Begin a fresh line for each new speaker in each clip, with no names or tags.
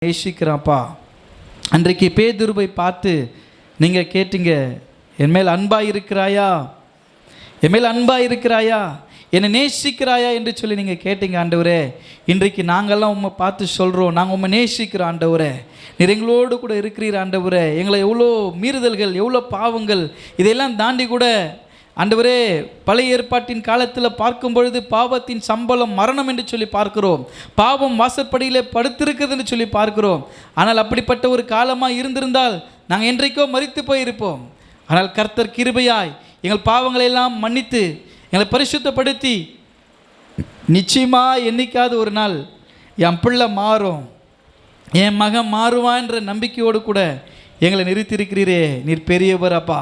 நேசிக்கிறான்ப்பா. அன்றைக்கு பேதுருவை பார்த்து நீங்கள் கேட்டீங்க, என் மேல் அன்பாக இருக்கிறாயா, என் மேல் அன்பாக இருக்கிறாயா, என்னை நேசிக்கிறாயா என்று சொல்லி நீங்கள் கேட்டீங்க ஆண்டவரே. இன்றைக்கு நாங்கள்லாம் உம்மை பார்த்து சொல்கிறோம், நாங்கள் உம்மை நேசிக்கிறோம் ஆண்டவரே. நீர் எங்களோடு கூட இருக்கிறீர் ஆண்டவரே. எங்களை எவ்வளோ மீறுதல்கள், எவ்வளோ பாவங்கள், இதையெல்லாம் தாண்டி கூட ஆண்டவரே பழைய ஏற்பாட்டின் காலத்தில் பார்க்கும் பொழுது பாவத்தின் சம்பளம் மரணம் என்று சொல்லி பார்க்கிறோம். பாவம் வாசற்படியிலே படுத்திருக்கிறது என்று சொல்லி பார்க்கிறோம். ஆனால் அப்படிப்பட்ட ஒரு காலமாக இருந்திருந்தால் நாங்கள் என்றைக்கோ மரித்து போயிருப்போம். ஆனால் கர்த்தர் கிருபையாய் எங்கள் பாவங்களை எல்லாம் மன்னித்து எங்களை பரிசுத்தப்படுத்தி நிச்சயமாக என்னைக்காவது ஒரு நாள் என் பிள்ளை மாறும், என் மகன் மாறுவான்ற நம்பிக்கையோடு கூட எங்களை நிறுத்தியிருக்கிறீரே. நீர் பெரியவர் அப்பா,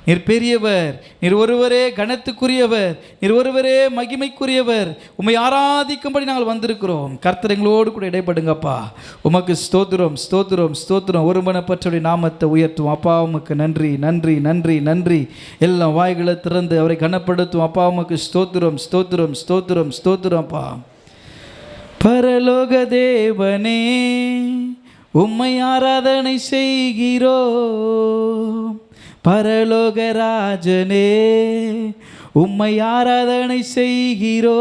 நீர் பெரியவர், நீர் ஒருவரே கனத்துக்குரியவர், நீர் ஒருவரே மகிமைக்குரியவர். உம்மை ஆராதிக்கும்படி நாங்கள் வந்திருக்கிறோம். கர்த்தர் எங்களோடு கூட இடைப்படுங்கப்பா. உமக்கு ஸ்தோத்திரம் ஸ்தோத்திரம் ஸ்தோத்திரம். ஒருமனப்பற்றவருடைய நாமத்தை உயர்த்தும் அப்பா. உமக்கு நன்றி நன்றி நன்றி நன்றி. எல்லாம் வாய்களை திறந்து அவரை கனப்படுத்தும் அப்பா. உமக்கு ஸ்தோத்திரம் ஸ்தோத்திரம் ஸ்தோத்திரம் ஸ்தோத்திரம்ப்பா. பரலோக தேவனே உம்மை ஆராதனை செய்கிறோம். பரலோக ராஜனே உம்மை ஆராதனை செய்கிறோம்.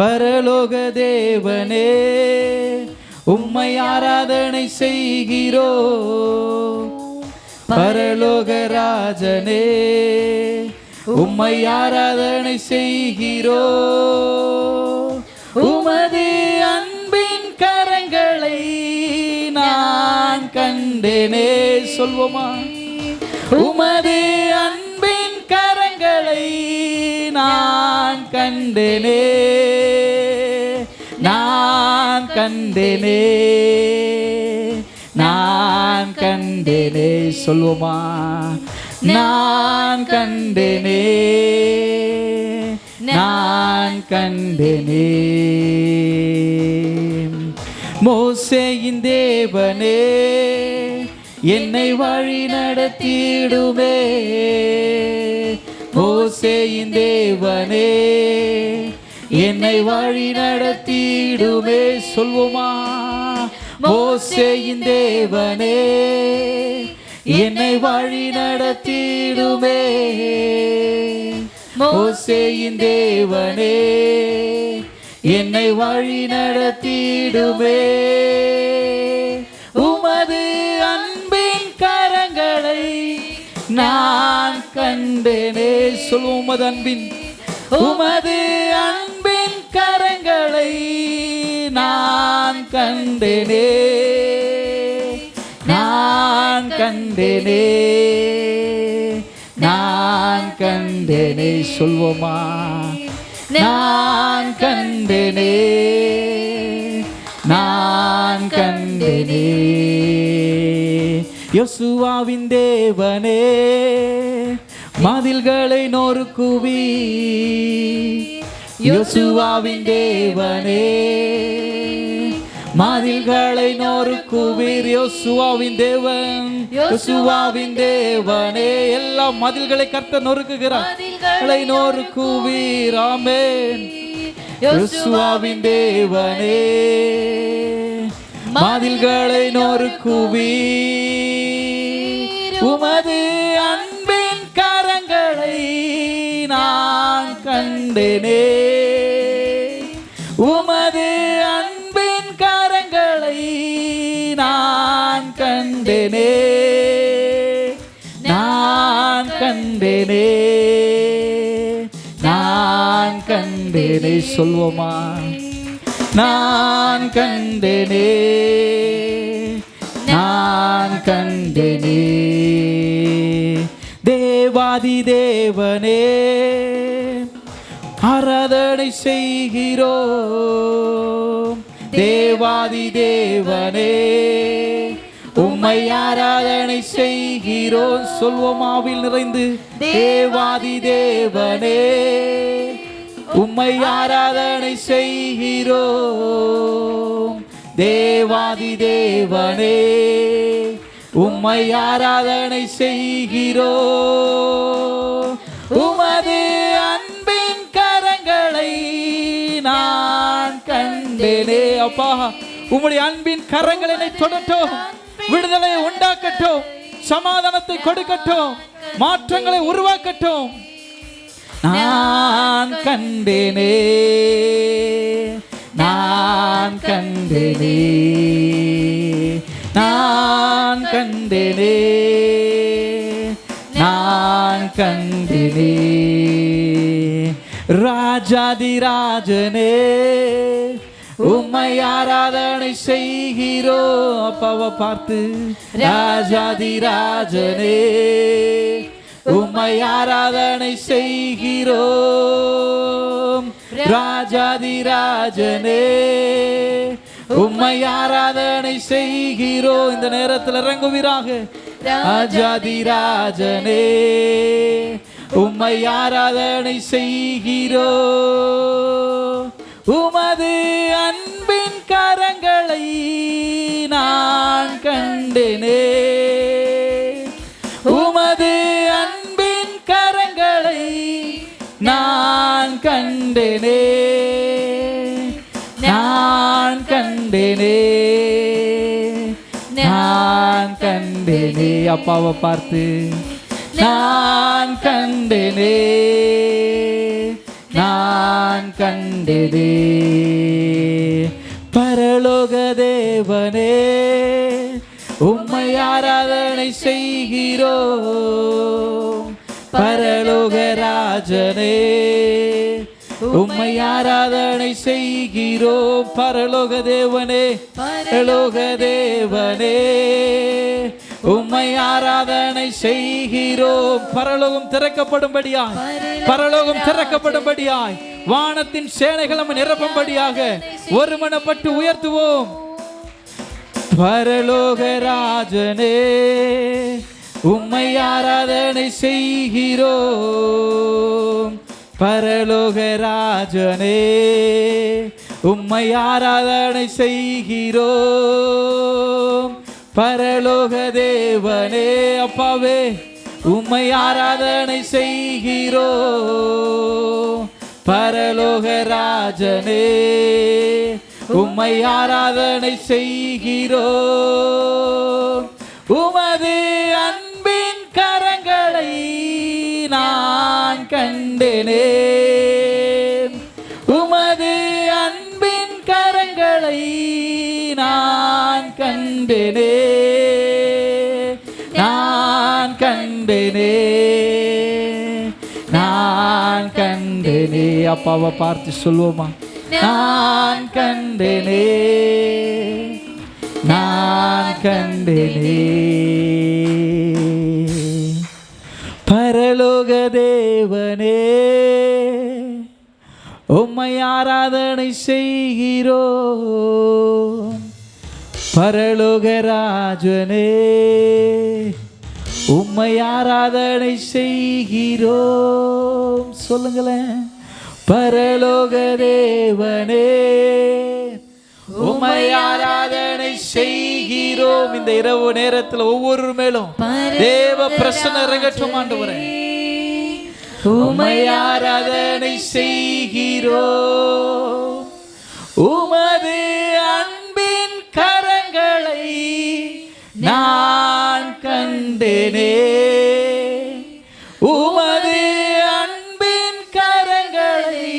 பரலோக தேவனே உம்மை ஆராதனை செய்கிறோம். பரலோக ராஜனே உம்மை ஆராதனை செய்கிறோம். உமது அன்பின் கரங்களை நான் கண்டேனே. சொல்வோமா? உமது அன்பின் கரங்களை நான் கண்டேனே, நான் கண்டேனே, நான் கண்டேனே. சொல்வோமா? நான் கண்டேனே, நான் கண்டேனே. மோசேயின் தேவனே என்னை வழி நடத்திடுமே. மோசேயின் தேவனே என்னை வழி நடத்திடுமே. சொல்வோமா? மோசேயின் தேவனே என்னை வழி நடத்திடுமே. மோசேயின் தேவனே என்னை வழி நடத்திடுமே. உமது அன்பின் கரங்களை நான் கண்டேனே. சொல்லுவோம், உமது அன்பின், உமது அன்பின் கரங்களை நான் கண்டேனே, நான் கண்டேனே, நான் கண்டேனே. சொல்வோமா? நான் கண்டேனே, நான் கண்டேனே. யோசுவாவின் தேவனே மதில்களை நொறுக்குவி. யோசுவாவின் தேவனே மதில்களை நொறுக்குவீர். யோசுவாவின் தேவன், யோசுவாவின் தேவனே எல்லா மதில்களை கர்த்தர் நொறுக்குகிறார். நொறுக்குவீர். ஆமென். யோசுவாவின் தேவனே மதில்களை நொறுக்குவீர். உமது அன்பின் கரங்களை நான் கண்டேனே. உமது அன்பின் கரங்களை நான் கண்டேனே, நான் கண்டேனே, நான் கண்டேனே. சொல்வோமா? நான் கண்டேனே, நான் கண்டேனே. தேவாதி தேவனே ஆராதனை செய்கிறோம். தேவாதி தேவனே உம்மை ஆராதனை செய்கிறோம். சொல்வோமாவில் நிறைந்து தேவாதி தேவனே உம்மை ஆராதனை செய்கிறோம். தேவாதி தேவனே உம்மை ஆராதனை செய்கிறோம். உமது அன்பின் கரங்களை நான் கண்டேனே. அப்பா, உம்முடைய அன்பின் கரங்கள் என்னை தொடட்டும், விடுதலை உண்டாக்கட்டும், சமாதானத்தை கொடுக்கட்டும், மாற்றங்களை உருவாக்கட்டும். நான் கண்டேனே, நான் கண்டேனே, நான் கண்டேனே, நான் கண்டேனே. ராஜாதிராஜனே உம்மை ஆராதனை செய்கிறோம். அப்பாவை பார்த்து, ராஜாதிராஜனே உம்மை ஆராதனை செய்கிறோம். ராஜாதிராஜனே உம்மை ஆராதனை செய்கிறோம். இந்த நேரத்தில் இறங்குவீராக. ராஜாதிராஜனே உம்மை ஆராதனை செய்கிறோம். உமது அன்பின் கரங்களை நான் கண்டேனே, உமது அன்பின் கரங்களை நான் கண்டேனே, நான் கண்டேனே, நான் கண்டேனே. அப்பாவை பார்த்து, நான் கண்டேனே, நான் கண்டேனே. பரலோக தேவனே உம்மை ஆராதனை செய்கிறோம். பரலோக ராஜனே உம்மை ஆராதனை செய்கிறோம். பரலோக தேவனே, பரலோக தேவனே உம்மை ஆராதனை செய்கிறோம். பரலோகம் திறக்கப்படும்படியாய், பரலோகம் திறக்கப்படும்படியாய், வானத்தின் சேனைகளும் நிரப்பும்படியாக ஒருமனப்பட்டு உயர்த்துவோம். பரலோக ராஜனே உம்மை ஆராதனை செய்கிறோம். பரலோக ராஜனே உம்மை ஆராதனை செய்கிறோம். பரலோக தேவனே அப்பாவே உம்மை ஆராதனை செய்கிறோம். பரலோக ராஜனே உம்மை ஆராதனை செய்கிறோம். உமது அன்பின் கரங்களை நான் கண்டேனே, உமது அன்பின் கரங்களை நான் கண்டேனே, நான் கண்டேனே, நான் கண்டேனே. அப்பாவை பார்த்து சொல்லுவோமா? நான் கண்டேனே, நான் கண்டேனே. பரலோக தேவனே உம்மை ஆராதனை செய்கிறோம். பரலோக ராஜனே உம்மை ஆராதனை செய்கிறோம். சொல்லுங்களேன். பரலோக தேவனே உம்மை ஆராதனை செய்கிறோம். இந்த இரவு நேரத்தில் ஒவ்வொரு மேலும் தேவ பிரசன்னம் இறங்கட்டும் ஆண்டவரே. உம்மை ஆராதனை செய்கிறோம். உமது அன்பின் கரங்களை நான் கண்டேனே, உமது அன்பின் கரங்களை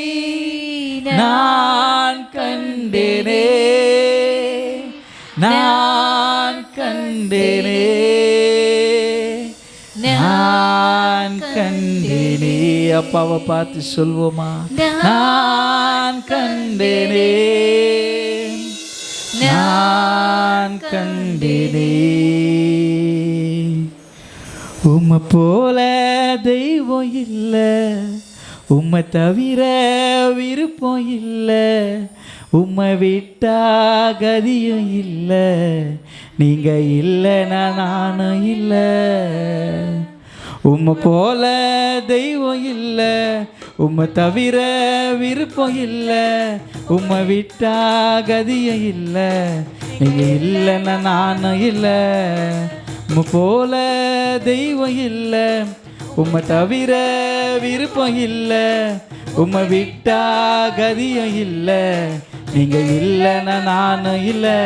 நான் கண்டேனே, நான் கண்டேனே, நான் கண்டேனே. அப்பாவை பார்த்து சொல்வோமா? நான் கண்டேனே, நான் கண்டேனே. உம்மை போல தெய்வம் இல்லை, உம்மை தவிர விருப்பம் இல்லை, உம்மை விட்டா கதியும் இல்லை, நீங்க இல்லைன்னா நானும் இல்லை. உம்மை போல தெய்வம் இல்லை, உம்மை தவிர விருப்பம் இல்லை, உம்மை விட்டா கதியும் இல்லை, நீங்க இல்லைன்னா நானும் இல்லை. உம்மை போல தெய்வம் இல்லை, உம்மை தவிர விருப்பம் இல்லை, உம்மை விட்டா கதியும் இல்லை, நீங்க இல்லைன்னா நானும் இல்லை.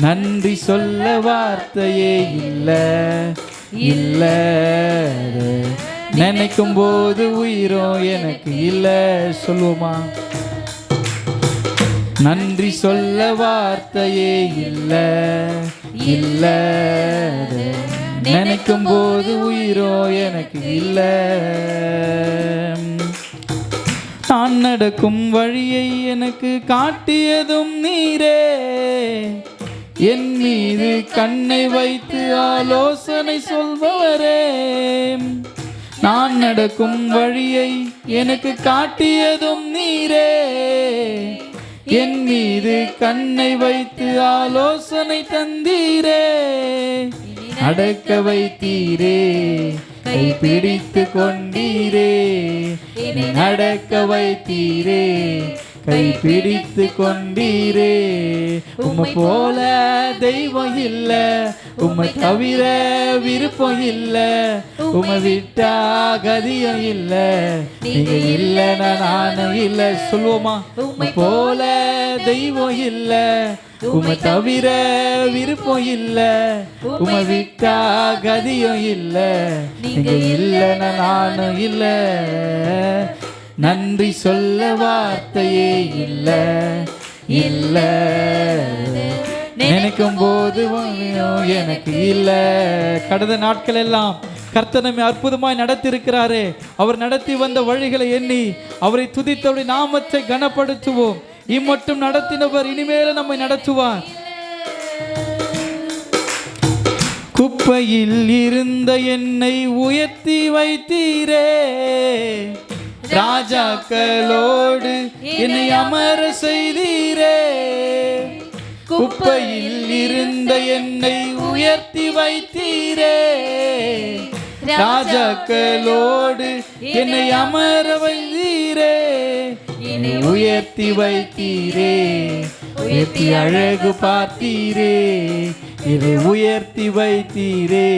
நன்றி சொல்ல வார்த்தையே இல்லை இல்லை. நினைக்கும் போது உயிரோ எனக்கு இல்லை. சொல்லுவோமா? நன்றி சொல்ல வார்த்தையே இல்லை இல்லை. நினைக்கும் போது உயிரோ எனக்கு இல்லை. நான் நடக்கும் வழியை எனக்கு காட்டியதும் நீரே. என் மீது கண்ணை வைத்து ஆலோசனை சொல்பவரே. நான் நடக்கும் வழியை எனக்கு காட்டியதும் நீரே. என் மீது கண்ணை வைத்து ஆலோசனை தந்தீரே. நடக்க வைத்தீரே, கை பிடித்து கொண்டீரே. நடக்க வைத்தீரே, கை பிடித்து கொண்டீரே. உம்மை போல தெய்வம் இல்ல, உம்மை தவிர விருப்பம் இல்ல, உம்மை விட்டா கதியம் இல்ல. நீங்க இல்லைன்னா நானும் இல்ல. சொல்லுவோமா? உம்மை போல தெய்வம் இல்ல, உம்மை தவிர விருப்பம் இல்ல, உம்மை விட்டா கதியம் இல்ல. நீங்க இல்லைன்னா நானும் இல்ல. நன்றி சொல்ல வார்த்தையே இல்ல இல்ல. நினைக்கும் போது எனக்கு இல்ல. கடந்த நாட்கள் எல்லாம் கர்த்தர் நம்மை அற்புதமாய் நடத்தி இருக்கிறாரே. அவர் நடத்தி வந்த வழிகளை எண்ணி அவரை துதித்தவருடைய நாமத்தை கனப்படுத்துவோம். இம்மட்டும் நடத்தினவர் இனிமேல நம்மை நடத்துவார். குப்பையில் இருந்த என்னை உயர்த்தி வைத்தீரே. ராஜாக்களோடு என்னை அமர செய்தீரே. குப்பையில் இருந்த என்னை உயர்த்தி வைத்தீரே. ராஜாக்களோடு என்னை அமர வைத்தீரே. என்னை உயர்த்தி வைத்தீரே, உயர்த்தி அழகு பார்த்தீரே. இதை உயர்த்தி வைத்தீரே,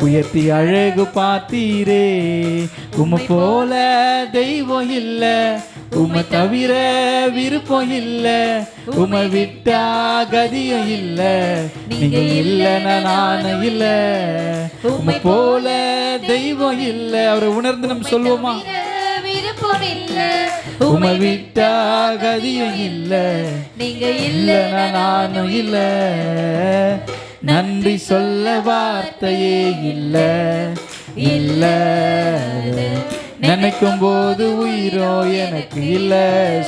உயர்த்தி அழகு பார்த்தீரே. உம்மை போல தெய்வம் இல்ல, உம்மை தவிர விருப்பம் இல்ல, உம்மை விட்டா கதியம் இல்ல. நீங்க இல்லைன்னா நானும் இல்ல. உம்மை போல தெய்வம் இல்ல. அவரை உணர்ந்து நம்ம சொல்லுவோமா? உம்மை விட்டா கதியம் இல்ல, நீங்க இல்லைன்னா நானும் இல்ல. நன்றி சொல்ல வார்த்தையே இல்ல இல்ல. நினைக்கும் போது உயிரோ எனக்கு இல்ல.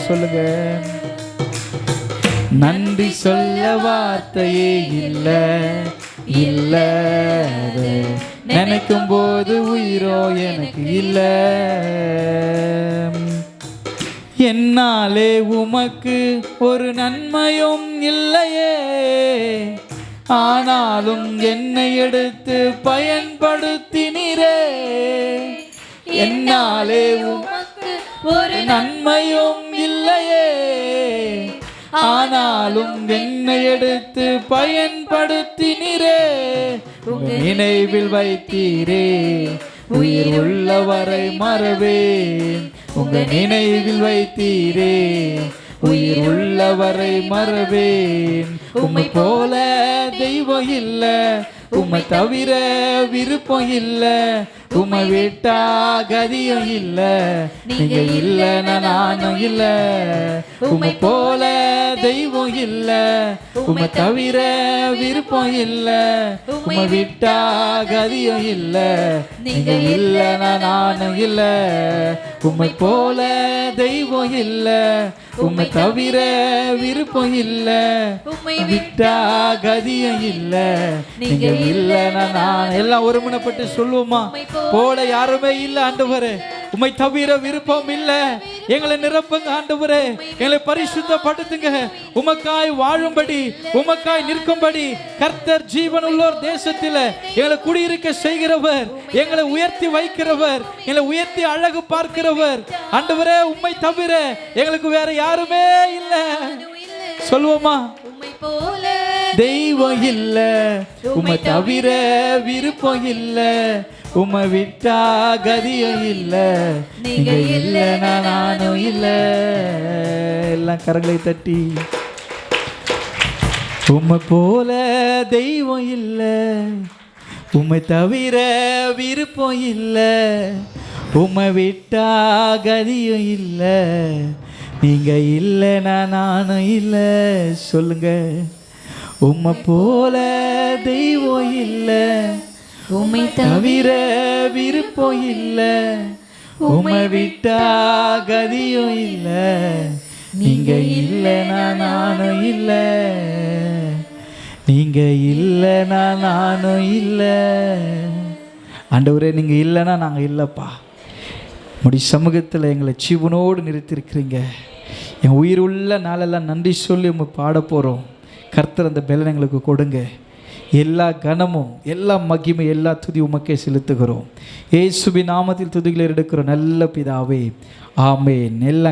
சொல்லுங்க. நன்றி சொல்ல வார்த்தையே இல்ல இல்ல. நினைக்கும் போது உயிரோ எனக்கு இல்ல. என்னாலே உமக்கு ஒரு நன்மையும் இல்லையே. ஆனாலும் என்னை எடுத்து பயன்படுத்தினீரே. என்னாலே உமக்கு ஒரு நன்மையும் இல்லையே. ஆனாலும் என்னை எடுத்து பயன்படுத்தினீரே. உங்க நினைவில் வைத்தீரே, உயிர் உள்ளவரை மறவேன். உங்க நினைவில் வைத்தீரே, உயிர் உள்ளவரை மறவேன். உம்மை போல தெய்வம் இல்ல, உம்மை தவிர விருப்பம் இல்ல, உம்மை விட்டா கதியம் இல்ல. நீங்க இல்லைன்னா நானும் இல்ல. உம்மை போல தெய்வம் இல்ல, உம்மை தவிர விருப்பம் இல்ல, உம்மை விட்டா கதியம் இல்ல. நீங்க இல்லைன்னா நானும் இல்ல. உம்மை போல தெய்வம் இல்ல, உம்மை தவிர விருப்பம் இல்ல, உம்மை விட்டா கதியம் இல்ல. நீங்க இல்லைன்னா நான். எல்லாம் ஒருமனப்பட்டு சொல்லுவோமா? போல யாருமே இல்ல ஆண்டவரே. உம்மை தவிர விருப்பம் இல்ல. எங்களை நிரப்புங்க ஆண்டவரே. எங்களை பரிசுத்தப்படுத்துங்க. உமக்காய் வாழும்படி, உமக்காய் நிற்கும்படி கர்த்தர் ஜீவன் உள்ளோர் தேசத்தில் எங்களை குடியிருக்க செய்கிறவர், எங்களை உயர்த்தி வைக்கிறவர், எங்களை உயர்த்தி அழகு பார்க்கிறவர் ஆண்டவரே. உம்மை தவிர எங்களுக்கு வேற யாருமே இல்ல. சொல்லுவோமா? தெய்வம் இல்ல, உம்மை தவிர விருப்பம் இல்ல, உம்மை விட்டா கதியம் இல்ல. நீங்க இல்லைன்னா நானும் இல்ல. எல்லாம் கரங்களை தட்டி. உம்மை போல தெய்வம் இல்லை, உம்மை தவிர விருப்பம் இல்லை, உம்மை விட்டா கதியும் இல்லை, நீங்கள் இல்லைனா நானும் இல்லை. சொல்லுங்க. உம்மை போல தெய்வம் இல்லை, உம்மை தவிர விருப்பம் இல்லை, உம்மை விட்டா கதியும் இல்லை, நீங்க இல்லைனா நானும் இல்லை, நீங்க இல்லைனா நானும் இல்லை. ஆண்டவரே, நீங்க இல்லைனா நாங்கள் இல்லைப்பா. முடி சமூகத்தில் எங்களை ஜீவனோடு நிறுத்திருக்கிறீங்க. என் உயிர் உள்ள நாளெல்லாம் நன்றி சொல்லி நம்ம பாட போகிறோம். கர்த்தர் அந்த பலன் எங்களுக்கு கொடுங்க. எல்லா கனமும் எல்லா மகிமை எல்லா துதி உமக்கே செலுத்துகிறோம். இயேசுவின் நாமத்தில் துதிகளை எடுக்கிறோம் நல்ல பிதாவே, ஆமென். எல்லாம்